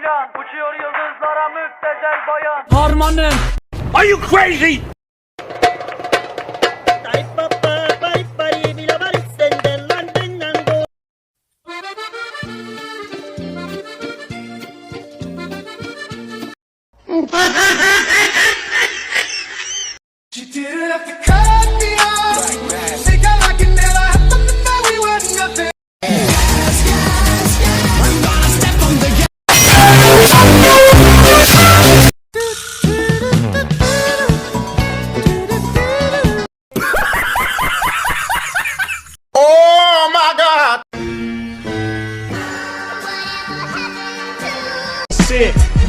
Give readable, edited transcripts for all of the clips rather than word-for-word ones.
bayan. Uçuyor yıldızlara müptezel bayan. Harmanım. Are you crazy? Oh my God!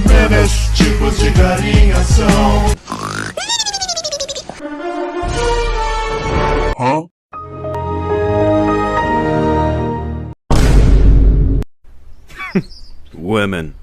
Menos tipos de galinha são. Huh? Women.